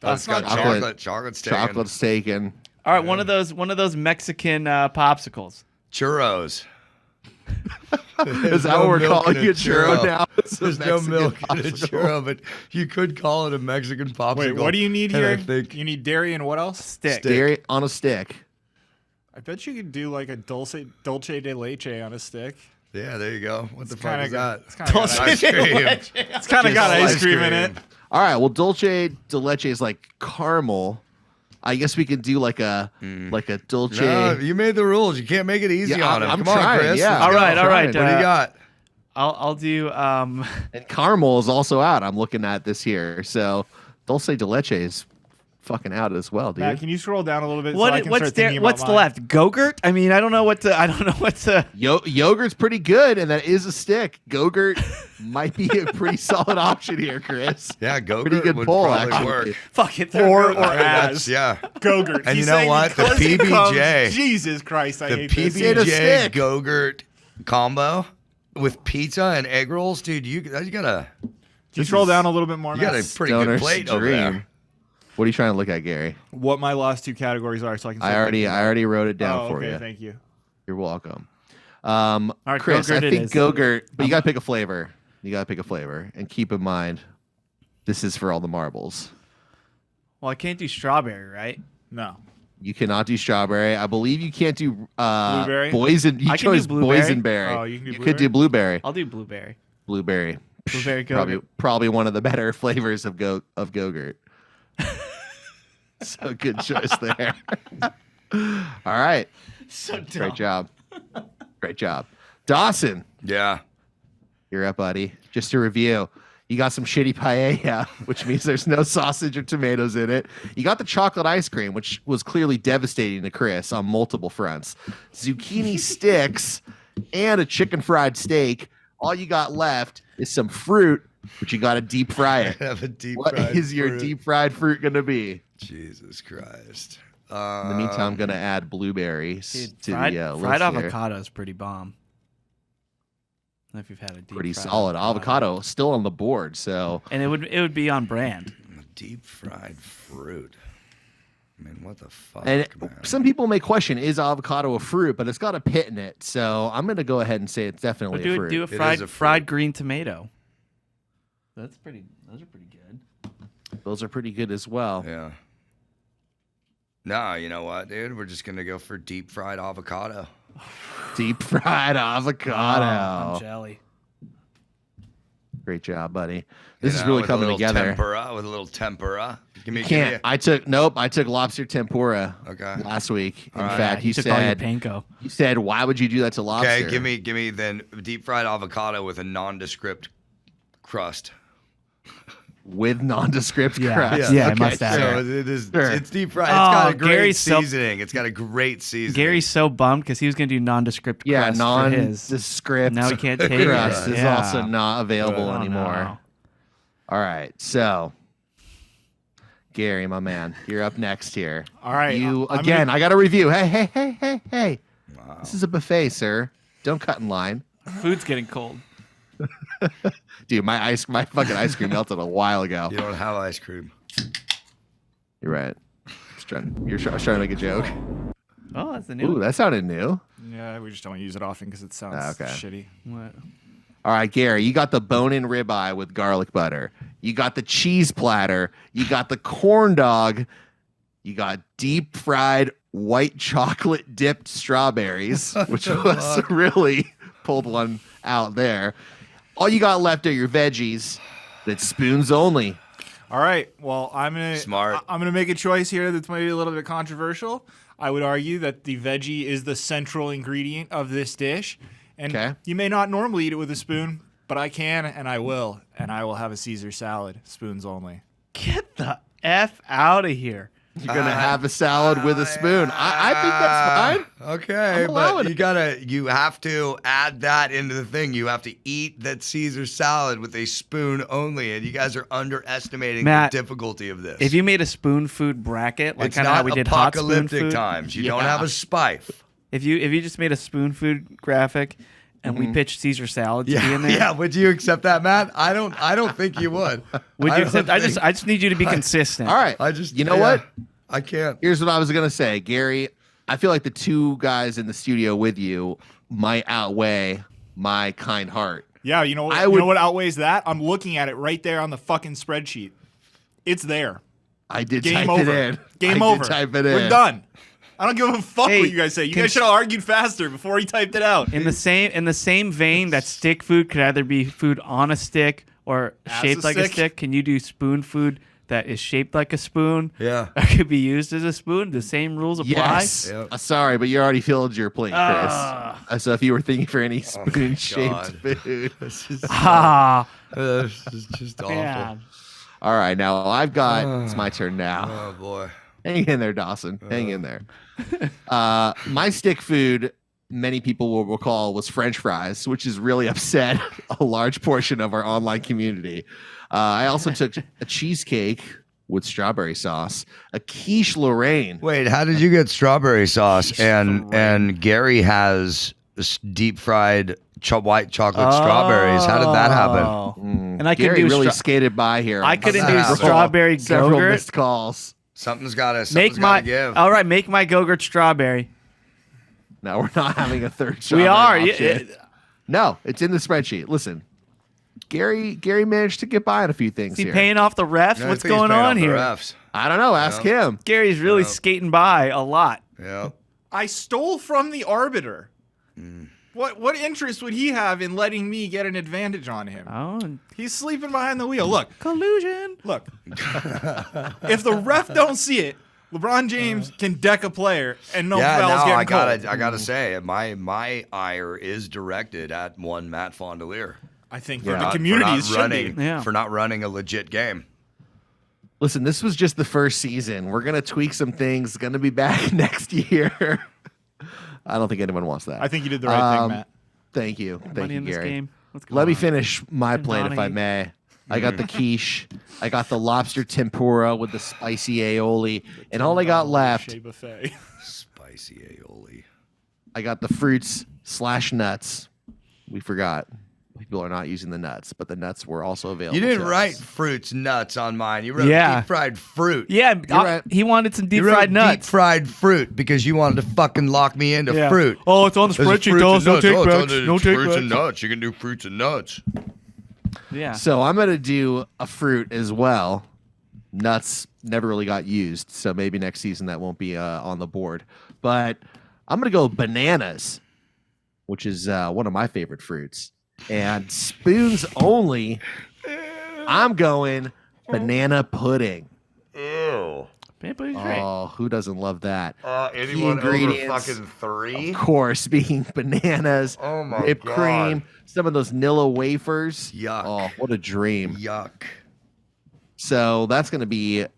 That's got not chocolate. chocolate. Chocolate's taken. Chocolate's taken. All right, one of those Mexican popsicles. Churros. Is that what we're calling it, churro now? It's a There's no Mexican milk in a popsicle. churro, but you could call it a Mexican popsicle. Wait, what do you need And here? I think You need dairy and what else? Stick. Dairy on a stick. I bet you could do like a dulce de leche on a stick. yeah, there you go. What the fuck Kinda is that? It's kind of got, Ice cream. it's kinda got ice cream in it. All right. Well, dulce de leche is like caramel. I guess we could do like a dulce. No, you made the rules. You can't make it easy Yeah, on him. I'm Come on, trying, Chris. yeah. Let's All go. right, all right. What do you got? I'll do And caramel is also out. I'm looking at this here. So dulce de leche is fucking out as well, dude. Matt, can you scroll down a little bit so I can what's start thinking what's about the mine? left? Go-gurt? I mean, I don't know what to Yogurt's pretty good, and that is a stick. Go-gurt might be a pretty solid option here, Chris. Yeah, go Pretty good would pull, probably actually. work. fuck it. Or That's- as. yeah. Go-gurt. And He's you know saying what? The because it PBJ. comes- Jesus Christ, I The hate this. Get a PBJ stick. Go-Gurt combo with pizza and egg rolls, dude. You gotta Can you scroll down a little bit more, you got Matt? a pretty Stoner's good plate over dream. there. What are you trying to look at, Gary? What my last 2 categories are so I can I start already thinking about it. wrote it down Oh, for okay, you. thank you. You're welcome. right, Chris, I Go-Gurt it think is. Go-Gurt, but you gotta pick a flavor. You gotta pick a flavor, and keep in mind, this is for all the marbles. Well, I can't do strawberry, right? No. You cannot do strawberry. I believe you can't do Blueberry? Boysen. You I can do chose blueberry. boysenberry. Oh, you can do could do blueberry. I'll do blueberry. Blueberry. Blueberry Probably, Go-Gurt. probably one of the better flavors of Go-Gurt. So good choice there. All right. So dumb. Great job. Great job. Dawson, Yeah. you're up, buddy. Just to review, you got some shitty paella, which means there's no sausage or tomatoes in it. You got the chocolate ice cream, which was clearly devastating to Chris on multiple fronts. Zucchini sticks and a chicken fried steak. All you got left is some fruit, but you got to deep fry it. Have a deep What fried is your fruit. deep fried fruit going to be? Jesus Christ. In the meantime, I'm going to add blueberries Dude, to fried, the list fried here. avocado is pretty bomb. I don't know if you've had a deep Pretty fried solid. Avocado still on the board, so and it would be on brand. Deep fried fruit. I mean, what the fuck, and man? some people may question, is avocado a fruit? But it's got a pit in it, so I'm going to go ahead and say it's definitely But a fruit. do a is fried a fried fruit. green tomato. Those are pretty good. Those are pretty good as well. Yeah. No, you know what, dude? We're just gonna go for deep fried avocado. Deep fried avocado. I'm jelly. Great job, buddy. This is really coming together. With a little tempura. I took lobster tempura last week. In fact, you took all your said panko. You said, why would you do that to lobster? Okay, give me then deep fried avocado with a nondescript crust. With nondescript crust. Yeah, I must add. So it's deep fried. It's got a great seasoning. It's got a great seasoning. Gary's so bummed because he was going to do nondescript crust for his. Nondescript Now he can't take it. crust is also not available anymore. No. All right, so Gary, my man, you're up next here. All right. I got a review. Hey. Wow. This is a buffet, sir. Don't cut in line. Food's getting cold. Dude, my fucking ice cream melted a while ago. You don't have ice cream. You're right. I was trying to make a joke. Oh, that's a new Ooh, one. that sounded new. Yeah, we just don't use it often because it sounds shitty. What? All right, Gary, you got the bone-in ribeye with garlic butter. You got the cheese platter. You got the corn dog. You got deep fried white chocolate dipped strawberries, which was really pulled one out there. All you got left are your veggies. That's spoons only. All right. Well, I'm gonna make a choice here that's maybe a little bit controversial. I would argue that the veggie is the central ingredient of this dish. And you may not normally eat it with a spoon, but I can and I will. And I will have a Caesar salad, spoons only. Get the F out of here. You're going to have a salad with a spoon. I think that's fine. Okay, but you have to add that into the thing. You have to eat that Caesar salad with a spoon only, and you guys are underestimating the difficulty of this. If you made a spoon food bracket, like it's kind of how we did hot spoon apocalyptic food times. You don't have a spife. If you just made a spoon food graphic and we pitched Caesar salad to be in there, yeah, would you accept that, Matt? I don't think you would. Would you accept? I just need you to be consistent. All right. You know what? I can't. Here's what I was gonna say, Gary. I feel like the two guys in the studio with you might outweigh my kind heart. Yeah, you know what outweighs that? I'm looking at it right there on the fucking spreadsheet. It's there. I did Game type over. it in. Game I over. Did type it in. We're done. I don't give a fuck Hey, what you guys say. You guys should have argued faster before he typed it out. In the same vein that stick food could either be food on a stick or shaped like a stick, can you do spoon food that is shaped like a spoon? Yeah. That could be used as a spoon. The same rules apply. Yes. Yep. Sorry, but you already filled your plate, Chris. So if you were thinking for any spoon-shaped food. This is just awful. Man. All right, now I've got, it's my turn now. Oh, boy. Hang in there, Dawson. Hang in there. My stick food, many people will recall, was French fries, which has really upset a large portion of our online community. I also took a cheesecake with strawberry sauce, a quiche Lorraine. Wait, how did you get strawberry sauce? And Gary has deep fried white chocolate strawberries. How did that happen? And I Gary could do really skated by here. I couldn't do strawberry several Go-Gurt. missed calls. Something's got to give. All right, make my Go-Gurt strawberry. No, we're not having a third We strawberry are. option. No, it's in the spreadsheet. Listen, Gary managed to get by on a few things Is he here. paying off the refs? No, I What's think he's going paying on off the here? refs. I don't know. Ask him. Gary's really skating by a lot. Yeah. I stole from the arbiter. What interest would he have in letting me get an advantage on him? Oh, He's sleeping behind the wheel. Look, collusion. look. If the ref don't see it, LeBron James can deck a player and no fouls getting called. I gotta say, my ire is directed at one Matt Fondelier. I think for the community should be. For not running a legit game. Listen, this was just the first season. We're gonna tweak some things. Gonna be back next year. I don't think anyone wants that. I think you did the right thing, Matt. Thank you. Thank you, in this Gary. game. Let me finish my plate, if I may. I got the quiche. I got the lobster tempura with the spicy aioli. And all I got left, Spicy aioli. I got the fruits / nuts. We forgot. People are not using the nuts, but the nuts were also available. You didn't to write us. fruits nuts on mine. You wrote deep fried fruit. Yeah, right. he wanted some deep You wrote fried nuts. deep fried fruit because you wanted to fucking lock me into fruit. Oh, it's on the spreadsheet. No take backs. No take fruits and backs. nuts. You can do fruits and nuts. Yeah. So I'm going to do a fruit as well. Nuts never really got used, so maybe next season that won't be on the board. But I'm going to go bananas, which is one of my favorite fruits. And spoons only, I'm going banana pudding. Ew. Banana pudding's great. Oh, who doesn't love that? Anyone over fucking 3? Of course, being bananas, Oh my whipped God. cream, some of those Nilla wafers. Yuck. Oh, what a dream. Yuck. So that's going to be a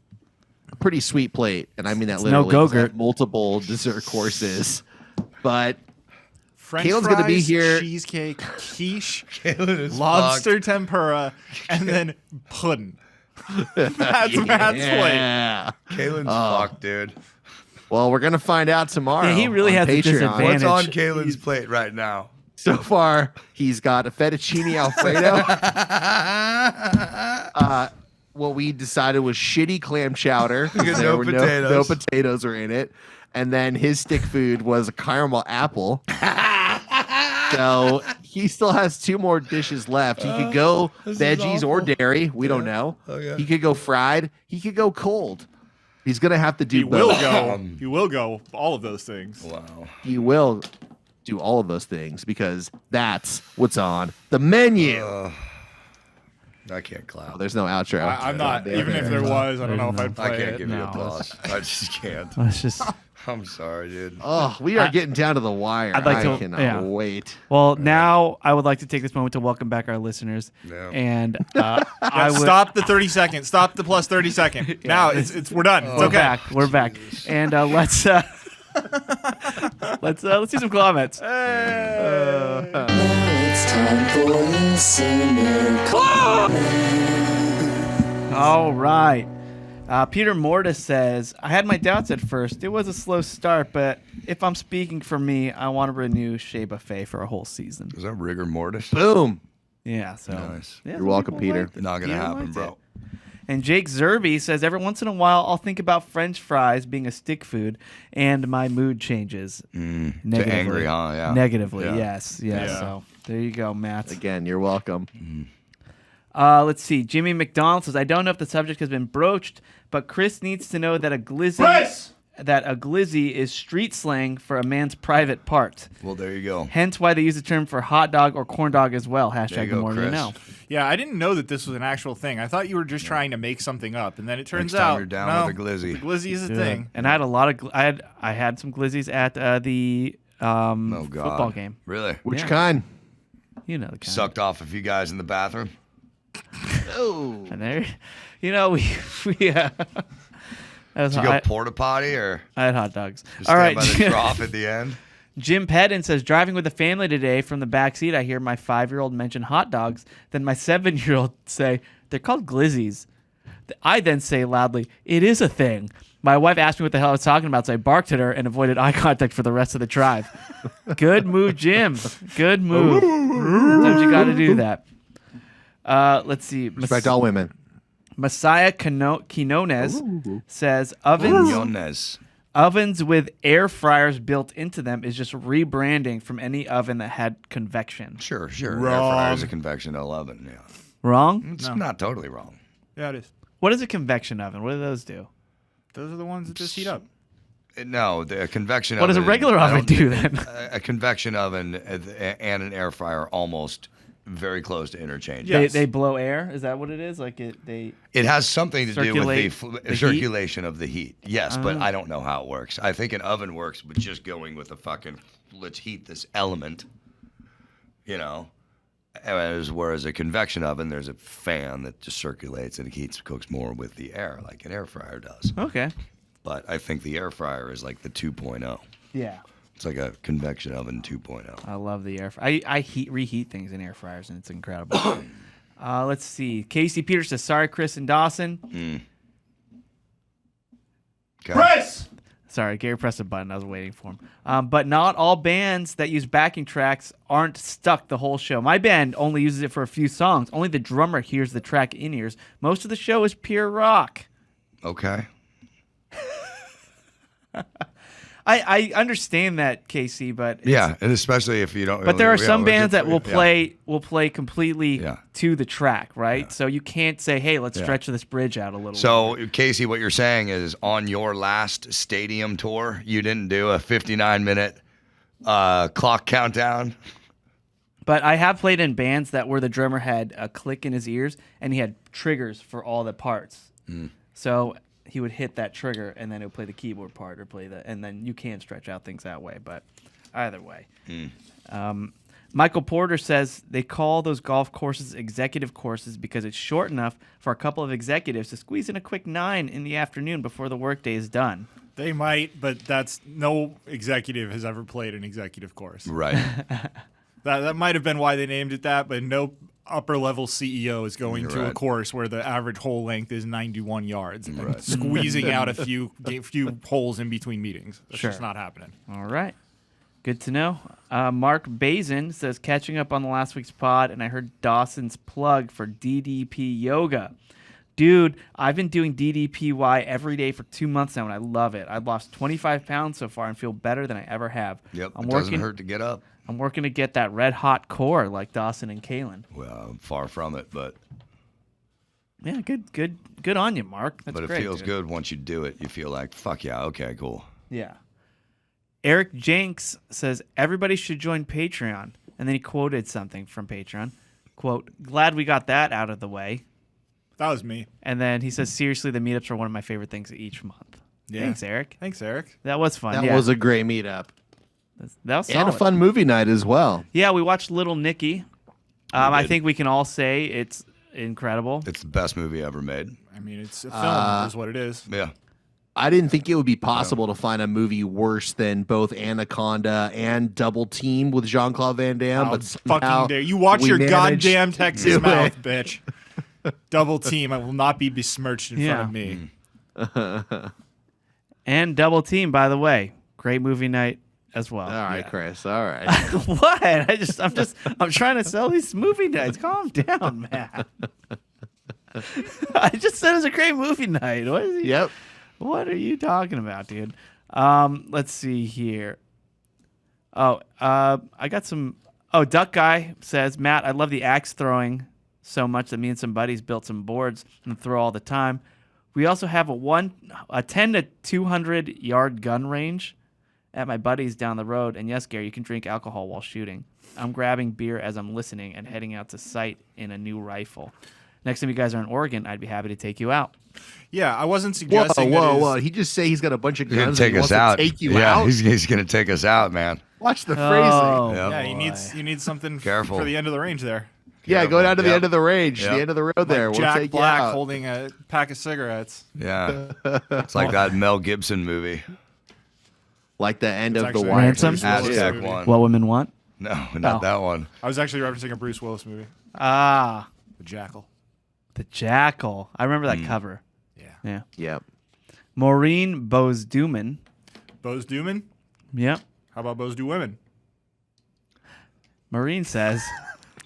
pretty sweet plate. And I mean that It's literally. no 'cause I have Go-Gurt. multiple dessert courses. But French Kalen's fries, gonna be here. cheesecake, quiche, Kalen is lobster tempura, and then pudding. That's Matt's plate. yeah. Kalen's fucked, dude. Well, we're going to find out tomorrow. Yeah, he really on has a Patreon. disadvantage. What's on Kalen's plate right now? So far, he's got a fettuccine Alfredo. What we decided was shitty clam chowder. got There no were potatoes. No potatoes were in it. And then his stick food was a caramel apple. So he still has 2 more dishes left. He could go veggies or dairy. We don't know. Okay. He could go fried. He could go cold. He's going to have to do He will both. go. He will go. All of those things. Wow. He will do all of those things because that's what's on the menu. I can't clap. There's no outro. I'm not. Even if there was, I don't know if I'd I play can't it. give you No. applause. I just can't. Let's just. I'm sorry, dude. Oh, we are getting down to the wire. I'd like I to- cannot yeah. wait. Well, now I would like to take this moment to welcome back our listeners. Yeah. And I would. Stop the 30 seconds. Stop the plus 30 second. Now it's we're done. It's We're okay. back. We're back. And let's let's do some comments. Now it's time for listener All right. Peter Mortis says, I had my doubts at first. It was a slow start, but if I'm speaking for me, I want to renew Shea Buffet for a whole season. Is that rigor mortis? Boom. Yeah, so. Nice. Yeah, You're some welcome, people Peter. liked it. Not gonna Peter happen, liked bro. it. And Jake Zerby says, every once in a while, I'll think about French fries being a stick food, and my mood changes. To Negatively. angry, huh? Yeah. Negatively, Yeah. yes. Yeah. So there you go, Matt. Again, you're welcome. Let's see. Jimmy McDonald says, I don't know if the subject has been broached, but Chris needs to know that a glizzy is street slang for a man's private part. Well, there you go. Hence why they use the term for hot dog or corn dog as well. There Hashtag you the go, more you Chris. know. Yeah, I didn't know that this was an actual thing. I thought you were just trying to make something up, and then it turns Next time out you're down no, with a glizzy. The glizzy is a Yeah. thing. And I had a lot of I had some glizzies at the Oh God. football game. Really? Which Yeah. kind? You know the kind. Sucked off a few guys in the bathroom. Oh. And there, we that was Did you go porta potty or I had hot dogs. just All stand right. by the trough at the end? Jim Pedden says, driving with the family today from the back seat, I hear my 5-year-old mention hot dogs. Then my 7-year-old say, they're called glizzies. I then say loudly, it is a thing. My wife asked me what the hell I was talking about, so I barked at her and avoided eye contact for the rest of the drive. Good move, Jim. Good move. Sometimes you got to do that. Let's see. Respect all women. Messiah Quinones says, ovens with air fryers built into them is just rebranding from any oven that had convection. Sure. Air Wrong. fryer is a convection oven. Yeah. Wrong? It's not totally wrong. Yeah, it is. What is a convection oven? What do those do? Those are the ones that just heat up. No, the convection What oven. does a regular I oven don't- do then? A convection oven and an air fryer are almost very close to interchange. Yeah. Yes. They blow air? Is that what it is? Like It has something to do with Circulate the the circulation of the heat. Yes, but I don't know how it works. I think an oven works with just going with a fucking let's heat this element, whereas a convection oven, there's a fan that just circulates and it cooks more with the air, like an air fryer does. Okay. But I think the air fryer is like the 2.0. Yeah. It's like a convection oven 2.0. I love the air fryer. I reheat things in air fryers, and it's incredible. Let's see. Casey Peters says, sorry, Chris and Dawson. Okay. Chris! Sorry, Gary pressed a button. I was waiting for him. But not all bands that use backing tracks aren't stuck the whole show. My band only uses it for a few songs. Only the drummer hears the track in ears. Most of the show is pure rock. Okay. I understand that, Casey, but Yeah, and especially if you don't. But there are yeah, some we're bands just- that will yeah. play completely Yeah. to the track, right? Yeah. So you can't say, "Hey, let's Yeah. stretch this bridge out a little." So, Casey, what you're saying is on your last stadium tour, you didn't do a 59-minute clock countdown? But I have played in bands that where the drummer had a click in his ears and he had triggers for all the parts. So he would hit that trigger and then it would play the keyboard part or play and then you can stretch out things that way. But either way. Michael Porter says they call those golf courses executive courses because it's short enough for a couple of executives to squeeze in a quick 9 in the afternoon before the workday is done. They might, but no executive has ever played an executive course. Right. That might have been why they named it that, but no upper-level CEO is going to a course where the average hole length is 91 yards and squeezing out a few holes in between meetings. That's just not happening. All right. Good to know. Mark Bazin says, catching up on the last week's pod, and I heard Dawson's plug for DDP yoga. Dude, I've been doing DDPY every day for 2 months now, and I love it. I've lost 25 pounds so far and feel better than I ever have. Yep, it doesn't hurt to get up. I'm working to get that red-hot core like Dawson and Kalen. Well, I'm far from it, but... Yeah, good on you, Mark. That's great, feels good once you do it. You feel like, fuck yeah, okay, cool. Yeah. Eric Jenks says, everybody should join Patreon. And then he quoted something from Patreon. Quote, glad we got that out of the way. That was me. And then he says, seriously, the meetups are one of my favorite things each month. Yeah. Thanks, Eric. That was fun. That was a great meetup. That was and solid. A fun movie night as well. Yeah, we watched Little Nicky. I think we can all say it's incredible. It's the best movie ever made. I mean, it's a film, is what it is. Yeah. I didn't think it would be possible to find a movie worse than both Anaconda and Double Team with Jean-Claude Van Damme. But fucking dare you watch your goddamn Texas mouth, bitch. Double Team, I will not be besmirched in front of me. And Double Team, by the way, great movie night as well. All right, Chris. All right. What? I'm trying to sell these movie nights. Calm down, man. I just said it was a great movie night. What is he? Yep. What are you talking about, dude? Let's see here. I got some. Oh, Duck Guy says, Matt, I love the axe throwing so much that me and some buddies built some boards and throw all the time. We also have a 10 to 200 yard gun range at my buddy's down the road. And yes, Gary, you can drink alcohol while shooting. I'm grabbing beer as I'm listening and heading out to sight in a new rifle. Next time you guys are in Oregon, I'd be happy to take you out. Yeah, I wasn't suggesting. Whoa! He just say he's got a bunch of guns. Take us out. Take you out. He's going to take us out, man. Watch the phrasing. Yeah, you need something Careful. for the end of the range there. Yeah, go down to the end of the range, the end of the road like there. We'll Jack take Black you out. holding a pack of cigarettes. Yeah, it's like that Mel Gibson movie. Like the end of the Ransom? Aztec one. What Women Want? No, not that one. I was actually referencing a Bruce Willis movie. The Jackal. The Jackal. I remember that cover. Yeah. Yep. Maureen Bose-Duman. Bose-Duman? Yep. How about Bose-Du-Women? Maureen says,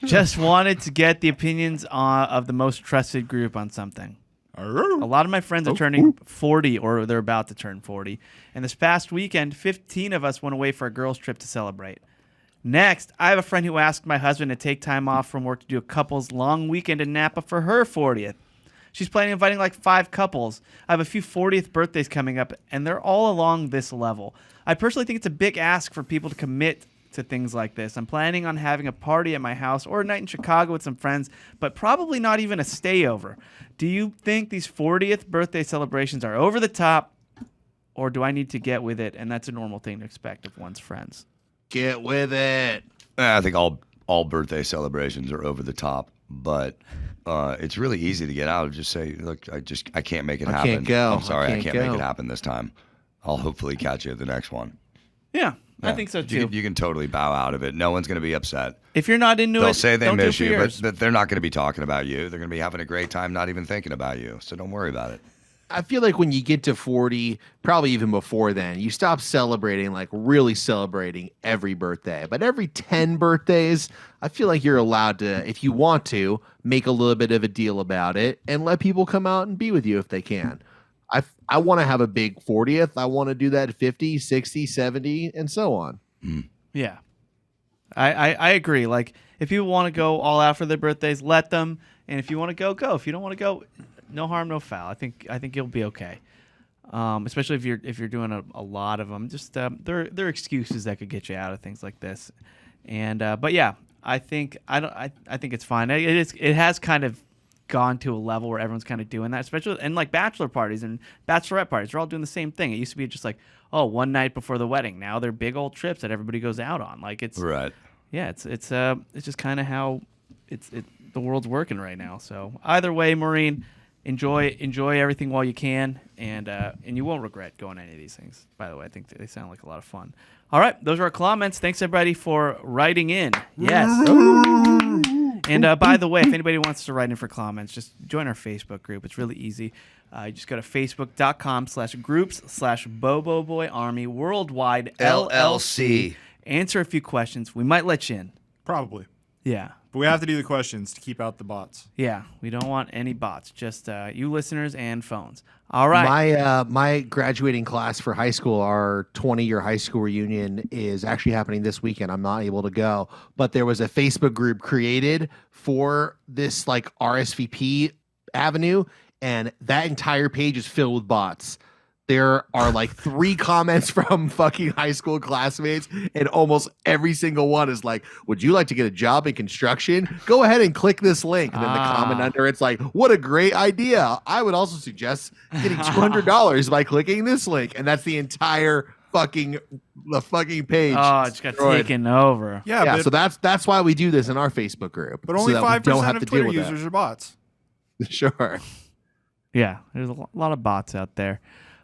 just wanted to get the opinions of the most trusted group on something. A lot of my friends are turning 40 or they're about to turn 40. And this past weekend, 15 of us went away for a girls' trip to celebrate. Next, I have a friend who asked my husband to take time off from work to do a couple's long weekend in Napa for her 40th. She's planning on inviting like 5 couples. I have a few 40th birthdays coming up, and they're all along this level. I personally think it's a big ask for people to commit to things like this. I'm planning on having a party at my house or a night in Chicago with some friends, but probably not even a stayover. Do you think these 40th birthday celebrations are over the top, or do I need to get with it, and that's a normal thing to expect of one's friends? Get with it. I think all birthday celebrations are over the top, but it's really easy to get out and just say, look, I can't make it happen. Can't go. I'm sorry, I can't make it happen this time. I'll hopefully catch you at the next one. Yeah, I think so too. You can totally bow out of it. No one's going to be upset. If you're not into it, they'll say they don't miss do it for you, yours. but they're not going to be talking about you. They're going to be having a great time, not even thinking about you. So don't worry about it. I feel like when you get to 40, probably even before then, you stop celebrating, like really celebrating every birthday. But every 10 birthdays, I feel like you're allowed to, if you want to, make a little bit of a deal about it and let people come out and be with you if they can. I want to have a big 40th. I want to do that at 50, 60, 70, and so on. Yeah. I agree. Like, if people want to go all out for their birthdays, let them. And if you want to go, go. If you don't want to go, no harm, no foul. I think you'll be okay. Especially if you're doing a lot of them. Just there are excuses that could get you out of things like this. And but yeah, I think it's fine. It has kind of gone to a level where everyone's kind of doing that, especially and like bachelor parties and bachelorette parties. They're all doing the same thing. It used to be just like, oh, one night before the wedding. Now they're big old trips that everybody goes out on. Like it's right. Yeah, it's just kind of how the world's working right now. So either way, Maureen, enjoy everything while you can, and you won't regret going to any of these things. By the way, I think they sound like a lot of fun. All right, those are our comments. Thanks everybody for writing in. Yes. And by the way, if anybody wants to write in for comments, just join our Facebook group. It's really easy. You just go to facebook.com/groups/BoboBoyArmy Worldwide LLC. Answer a few questions. We might let you in. Probably. Yeah. But we have to do the questions to keep out the bots. Yeah, we don't want any bots, just you listeners and phones. All right. My graduating class for high school, our 20-year high school reunion is actually happening this weekend. I'm not able to go, but there was a Facebook group created for this like RSVP avenue, and that entire page is filled with bots. There are like 3 comments from fucking high school classmates, and almost every single one is like, would you like to get a job in construction? Go ahead and click this link. And then the comment under it's like, what a great idea. I would also suggest getting $200 by clicking this link. And that's the entire fucking page. Oh, it's got taken over. Yeah, so that's why we do this in our Facebook group. But only so 5% of Twitter users are bots. Sure. Yeah, there's a lot of bots out there.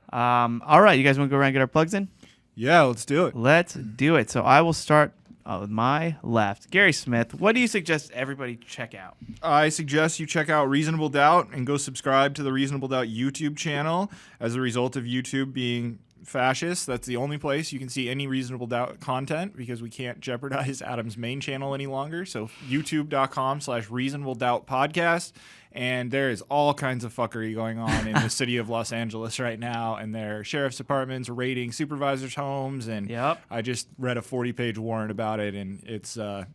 All right, you guys want to go around and get our plugs in? Yeah, let's do it. Let's do it. So I will start with my left. Gary Smith, what do you suggest everybody check out? I suggest you check out Reasonable Doubt and go subscribe to the Reasonable Doubt YouTube channel. As a result of YouTube being fascist, that's the only place you can see any Reasonable Doubt content because we can't jeopardize Adam's main channel any longer. So youtube.com/Reasonable Doubt Podcast. And there is all kinds of fuckery going on in the city of Los Angeles right now, and their sheriff's departments raiding supervisors' homes. And I just read a 40-page warrant about it, and it's going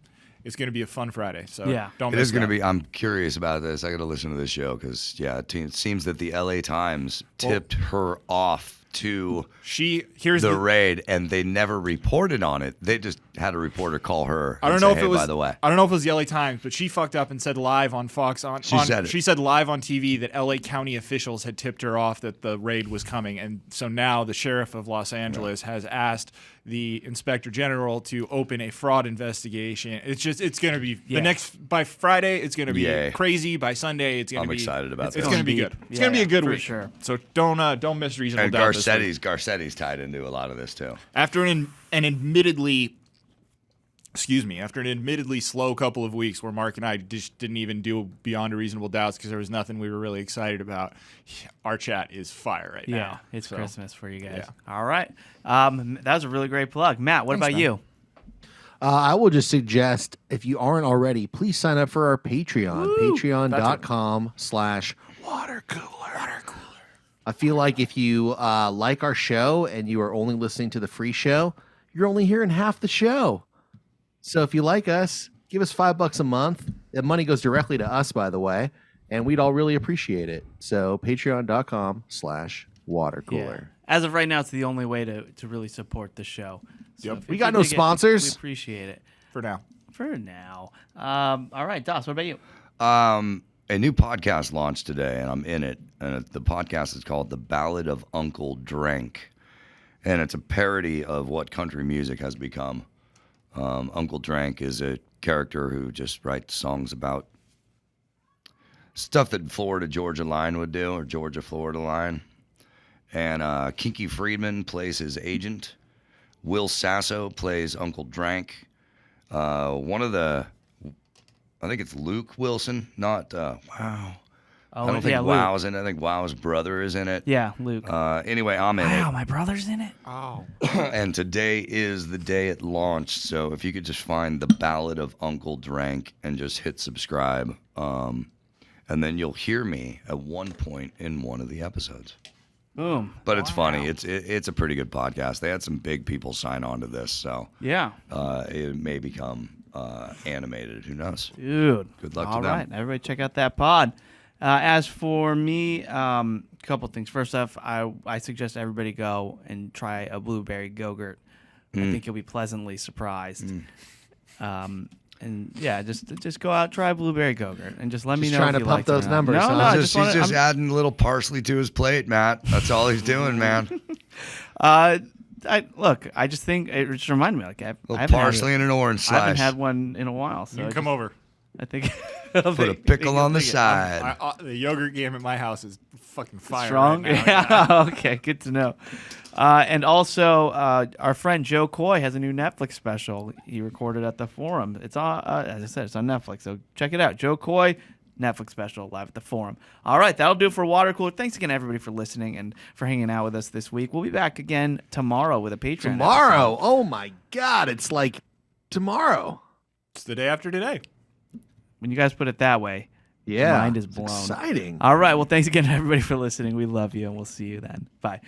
to be a fun Friday. So don't miss it. Is going to be. I'm curious about this. I got to listen to this show because it seems that the LA Times tipped her off to the raid, and they never reported on it. They just had a reporter call her. I don't know if it was. By the way, I don't know if it was the LA Times, but she fucked up and said live on Fox she said live on TV that LA County officials had tipped her off that the raid was coming, and so now the sheriff of Los Angeles has asked the inspector general to open a fraud investigation. It's going to be by Friday. It's going to be crazy. By Sunday, it's going to be. I'm excited about that. It's going to be good. It's going to be a good week. Sure. So don't miss Reasonable Doubt. Garcetti's tied into a lot of this too. After an admittedly slow couple of weeks where Mark and I just didn't even do Beyond a Reasonable Doubt because there was nothing we were really excited about, our chat is fire right now. Yeah, it's Christmas for you guys. Yeah. All right. That was a really great plug. Matt, what about you? I will just suggest, if you aren't already, please sign up for our Patreon. Patreon.com/Watercooler. I feel like if you like our show and you are only listening to the free show, you're only hearing half the show. So if you like us, give us $5 a month. That money goes directly to us, by the way, and we'd all really appreciate it. So patreon.com/watercooler. Yeah. As of right now, it's the only way to really support the show. So we got no sponsors. We appreciate it. For now. All right, Doss, what about you? A new podcast launched today, and I'm in it. And the podcast is called The Ballad of Uncle Drank. And it's a parody of what country music has become. Uncle Drank is a character who just writes songs about stuff that Florida Georgia Line would do, or Georgia Florida Line. And Kinky Friedman plays his agent. Will Sasso plays Uncle Drank. I think it's Luke Wilson, not Wow. I don't think Wow's in it. I think Wow's brother is in it. Yeah, Luke. Anyway, I'm in it. Wow, my brother's in it? Oh. And today is the day it launched, so if you could just find The Ballad of Uncle Drank and just hit subscribe, and then you'll hear me at one point in one of the episodes. Boom. But it's funny. It's a pretty good podcast. They had some big people sign on to this, so it may become animated. Who knows? Dude. Good luck to them. All right. Everybody check out that pod. As for me, a couple things. First off, I suggest everybody go and try a blueberry Go-Gurt. I think you'll be pleasantly surprised. And yeah, just go out, try a blueberry Go-Gurt, and just let me know. Trying if to you pump liked those it or not. numbers. No, Huh? no, He's just adding a little parsley to his plate, Matt. That's all he's doing, man. I just think it just reminded me, like, I haven't parsley and an orange slice. I haven't had one in a while, so You can come over. I think Put a pickle on the side. The yogurt game at my house is fucking fire. Strong. Right now. Yeah. Okay, good to know. And also, our friend Joe Coy has a new Netflix special he recorded at the Forum. It's on, as I said, it's on Netflix. So check it out. Joe Coy, Netflix special live at the Forum. All right, that'll do it for Watercooler. Thanks again, everybody, for listening and for hanging out with us this week. We'll be back again tomorrow with a Patreon. Tomorrow? episode. Oh my God! It's like tomorrow. It's the day after today. When you guys put it that way, Yeah, mind is it's blown. exciting. All right, well, thanks again, everybody, for listening. We love you, and we'll see you then. Bye.